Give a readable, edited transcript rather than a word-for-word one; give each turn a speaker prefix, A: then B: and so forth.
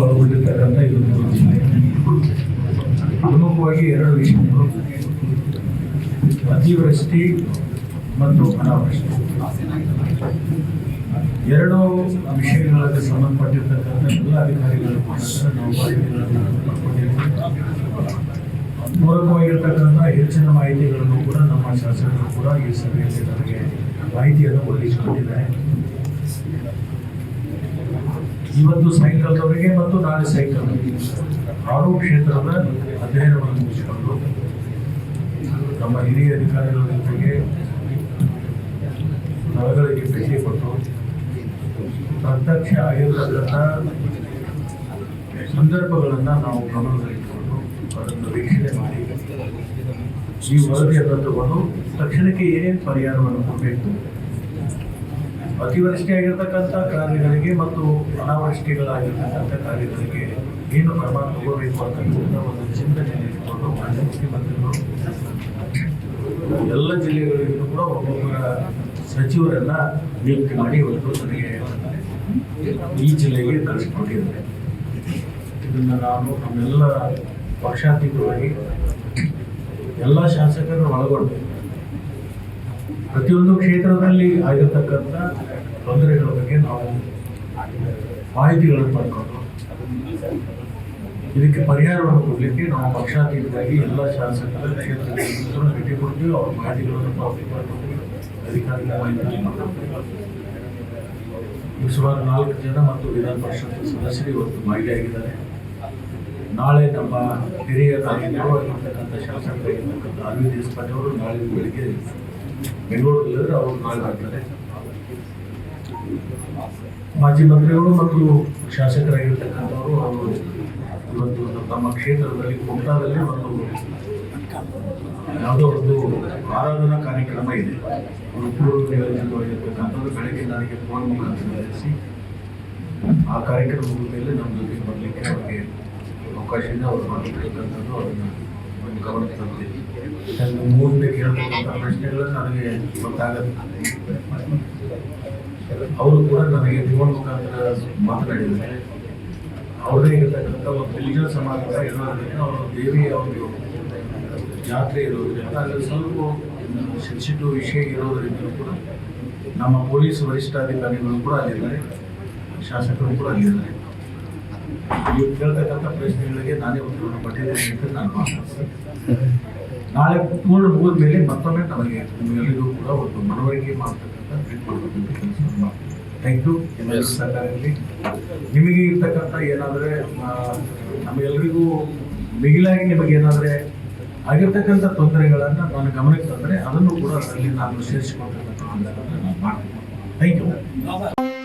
A: ಒಳಗೊಂಡಿರ್ತಕ್ಕಂಥ ಇದೊಂದು ಜಿಲ್ಲೆ. ಪ್ರಮುಖವಾಗಿ ಎರಡು ವಿಷಯಗಳು: ಅತಿವೃಷ್ಟಿ ಮತ್ತು ಅನಾವೃಷ್ಟಿ. ಎರಡು ವಿಷಯಗಳಿಗೆ ಸಂಬಂಧಪಟ್ಟಿರ್ತಕ್ಕಂಥ ಎಲ್ಲ ಅಧಿಕಾರಿಗಳು ನಾವು ಮಾಹಿತಿಗಳನ್ನು ಪಡ್ಕೊಂಡಿದ್ದೇವೆ. ಪೂರಕವಾಗಿರ್ತಕ್ಕಂಥ ಹೆಚ್ಚಿನ ಮಾಹಿತಿಗಳನ್ನು ಕೂಡ ನಮ್ಮ ಶಾಸಕರು ಕೂಡ ಈ ಸಭೆಯಲ್ಲಿ ನಮಗೆ ಮಾಹಿತಿಯನ್ನು ಒದಗಿಸಿಕೊಟ್ಟಿದ್ದಾರೆ. ಇವತ್ತು ಸಾಯಂಕಾಲದವರೆಗೆ ಮತ್ತು ನಾಳೆ ಸಾಯಂಕಾಲ 6 ಕ್ಷೇತ್ರದ ಅಧ್ಯಯನವನ್ನು ಮುಗಿಸಿಕೊಂಡು ನಮ್ಮ ಹಿರಿಯ ಅಧಿಕಾರಿಗಳ ಜೊತೆಗೆ ಸ್ಥಳಗಳಿಗೆ ಭೇಟಿ ಕೊಟ್ಟು ಪ್ರತ್ಯಕ್ಷ ಆಗಿರತಕ್ಕಂಥ ಸಂದರ್ಭಗಳನ್ನು ನಾವು ಗಮನದಲ್ಲಿಟ್ಟುಕೊಂಡು ಅದನ್ನು ವೀಕ್ಷಣೆ ಮಾಡಿ ಈ ವರದಿಯನ್ನು ತಗೊಂಡು ತಕ್ಷಣಕ್ಕೆ ಏನೇನು ಪರಿಹಾರವನ್ನು ಕೊಡಬೇಕು, ಅತಿವೃಷ್ಟಿ ಆಗಿರ್ತಕ್ಕಂಥ ಕಾರ್ಯಗಳಿಗೆ ಮತ್ತು ಅನಾವೃಷ್ಟಿಗಳಾಗಿರ್ತಕ್ಕಂಥ ಕಾರ್ಯಗಳಿಗೆ ಏನು ಕ್ರಮ ತಗೋಬೇಕು ಅಂತಕ್ಕಂಥ ಒಂದು ಚಿಂತನೆಯನ್ನು ಇಟ್ಟುಕೊಂಡು ಮಾನ್ಯ ಮುಖ್ಯಮಂತ್ರಿಗಳು ಎಲ್ಲ ಜಿಲ್ಲೆಗಳಿಗೂ ಕೂಡ ಒಬ್ಬೊಬ್ಬರ ಸಚಿವರನ್ನ ನಿಯುಕ್ತಿ ಮಾಡಿ ಇವತ್ತು ನನಗೆ ಈ ಜಿಲ್ಲೆಗೆ ಕಳಿಸಿಕೊಟ್ಟಿದ್ದಾರೆ. ಇದನ್ನು ನಾನು ನಮ್ಮೆಲ್ಲ ಪಕ್ಷಾತೀತವಾಗಿ ಎಲ್ಲ ಶಾಸಕರನ್ನು ಒಳಗೊಂಡು ಪ್ರತಿಯೊಂದು ಕ್ಷೇತ್ರದಲ್ಲಿ ಆಗಿರ್ತಕ್ಕಂಥ ತೊಂದರೆಗಳ ಬಗ್ಗೆ ನಾವು ಮಾಹಿತಿಗಳನ್ನು ಪಡ್ಕೊಂಡು ಇದಕ್ಕೆ ಪರಿಹಾರವನ್ನು ಕೊಡಲಿಕ್ಕೆ ನಾವು ಪಕ್ಷಾತೀತವಾಗಿ ಎಲ್ಲ ಶಾಸಕರ ಕ್ಷೇತ್ರಗಳಿಗೂ ಭೇಟಿ ಕೊಡ್ತೀವಿ. ಅವ್ರ ಮಾಹಿತಿಗಳನ್ನು ಪಡ್ಕೊಂಡು ಅಧಿಕಾರಿಗಳ ಸುಮಾರು 4 ಜನ ಮತ್ತು ವಿಧಾನ ಪರಿಷತ್ ಸದಸ್ಯರು ಇವತ್ತು ಭಾಗಿಯಾಗಿದ್ದಾರೆ. ನಾಳೆ ನಮ್ಮ ಹಿರಿಯ ನಾಯಕರಾಗಿರ್ತಕ್ಕಂಥ ಶಾಸಕರಾಗಿರ್ತಕ್ಕಂಥ ಅರವಿಂದ್ ದೇಶಪಾಂಡೆ ಅವರು ನಾಳೆ ಬೆಳಿಗ್ಗೆ ಬೆಂಗಳೂರಿನಲ್ಲಿ ಅವರು ನಾಳೆ ಬರ್ತಾರೆ. ಮಾಜಿ ಮಂತ್ರಿಗಳು ಮತ್ತು ಶಾಸಕರಾಗಿರ್ತಕ್ಕಂಥವರು ಅವರು ಇವತ್ತು ತಮ್ಮ ಕ್ಷೇತ್ರದಲ್ಲಿ ಕೋಟಾದಲ್ಲಿ ಒಂದು ಯಾವುದೋ ಒಂದು ಆರಾಧನಾ ಕಾರ್ಯಕ್ರಮ ಇದೆ. ಅವರು ಪೂರ್ವ ನಿಯೋಜಿತವಾಗಿರ್ತಕ್ಕಂಥದ್ದು ಬೆಳಗ್ಗೆ ನನಗೆ ಫೋನ್ ಮುಖಾಂತರ ನಡೆಸಿ ಆ ಕಾರ್ಯಕ್ರಮ ಮುಗಿದ ಮೇಲೆ ನಮ್ಮ ಜೊತೆಗೆ ಬರಲಿಕ್ಕೆ ಅವರಿಗೆ ಅವಕಾಶ ಇದೆ. ಅವರು ಮಾಡಿರ್ತಕ್ಕಂಥದ್ದು ಅದನ್ನು ಒಂದು ಗಮನಕ್ಕೆ ತಂದಿದೆ. ಮುಂದೆ ಕೇಳತಕ್ಕಂಥ ಪ್ರಶ್ನೆಗಳನ್ನು ನನಗೆ ಗೊತ್ತಾಗುತ್ತೆ. ಅವರು ಕೂಡ ನನಗೆ ಫೋನ್ ಮುಖಾಂತರ ಮಾತನಾಡಿದ್ದಾರೆ. ಅವರೇ ಇರತಕ್ಕಂಥ ಒಂದು ಪೂಜಾ ಸಮಾರಂಭ ಇರೋದ್ರಿಂದ ಅವರು ದೇವಿಯ ಒಂದು ಜಾತ್ರೆ ಇರೋದ್ರಿಂದ ಅಲ್ಲಿ ಸ್ವಲ್ಪ ಸೆನ್ಸಿಟಿವ್ ವಿಷಯ ಇರೋದರಿಂದ ಕೂಡ ನಮ್ಮ ಪೊಲೀಸ್ ವರಿಷ್ಠಾಧಿಕಾರಿಗಳು ಕೂಡ ಅಲ್ಲಿದ್ದಾರೆ, ಶಾಸಕರು ಕೂಡ ಅಲ್ಲಿದ್ದಾರೆ. ನೀವು ಕೇಳ್ತಕ್ಕಂಥ ಪ್ರಶ್ನೆಗಳಿಗೆ ನಾನೇ ಉತ್ತರವನ್ನು ಕೊಟ್ಟಿದ್ದೇನೆ ಅಂತ ನಾನು ಮಾತಾಡ್ತೀನಿ. ನಾಳೆ ಪೂರ್ಣ ಮುಗಿದ ಮೇಲೆ ಮತ್ತೊಮ್ಮೆ ನಮಗೆ ನಿಮಗೆಲ್ಲರಿಗೂ ಕೂಡ ಒಂದು ಮನವರಿಕೆ ಮಾಡ್ತಕ್ಕಂಥ ಕೆಲಸ ಮಾಡ್ತೀವಿ. Thank you. ಎಲ್ಲರಿಗೂ ಸಹಕಾರ ಇರಲಿ. ನಿಮಗೆ ಇರ್ತಕ್ಕಂಥ ಏನಾದರೆ ನಮಗೆಲ್ಲರಿಗೂ ಮಿಗಿಲಾಗಿ ನಿಮಗೇನಾದರೆ ಆಗಿರ್ತಕ್ಕಂಥ ತೊಂದರೆಗಳನ್ನು ನಾನು ಗಮನಕ್ಕೆ ತಂದರೆ ಅದನ್ನು ಕೂಡ ಅದರಲ್ಲಿ ನಾನು ಸೇರಿಸಿಕೊಳ್ತಕ್ಕಂಥ ನಾನು ಮಾಡ್ತೀನಿ. Thank you.